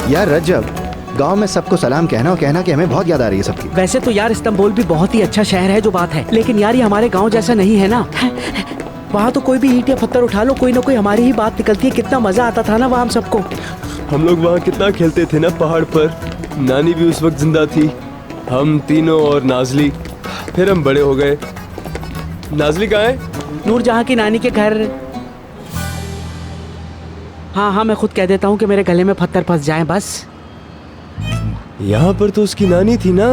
यार रजब, गांव में सबको सलाम कहना और कहना कि हमें बहुत याद आ रही है सबकी। वैसे तो यार इस्तांबुल भी बहुत ही अच्छा शहर है जो बात है, लेकिन यार ये हमारे गांव जैसा नहीं है ना। वहाँ तो कोई भी ईंट या पत्थर उठा लो, कोई ना कोई हमारी ही बात निकलती है। कितना मजा आता था ना वहाँ हम सबको। हम लोग वहाँ कितना खेलते थे ना पहाड़ पर। नानी भी उस वक्त जिंदा थी, हम तीनों और नाजली। फिर हम बड़े हो गए। नाजली कहाँ है? नूरजहां की नानी के घर। हाँ, मैं खुद कह देता हूँ कि मेरे गले में पत्थर फंस जाए बस। यहाँ पर तो उसकी नानी थी ना।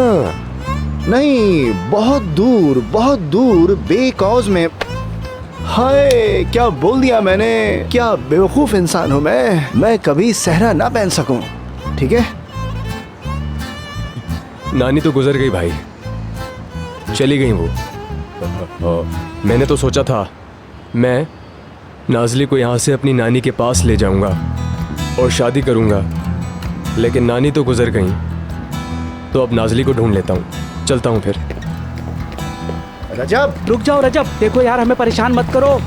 नहीं, बहुत दूर बेकौज में। हाय, क्या बोल दिया मैंने? क्या बेवकूफ इंसान हूँ मैं कभी सहरा ना पहन सकूं। ठीक है, नानी तो गुजर गई भाई, चली गई वो। मैंने तो सोचा था मैं नाजली को यहाँ से अपनी नानी के पास ले जाऊंगा और शादी करूंगा, लेकिन नानी तो गुजर गई। तो अब नाजली को ढूंढ लेता हूँ, चलता हूँ फिर। रजब। रुक जाओ रजब, देखो यार हमें परेशान मत करो।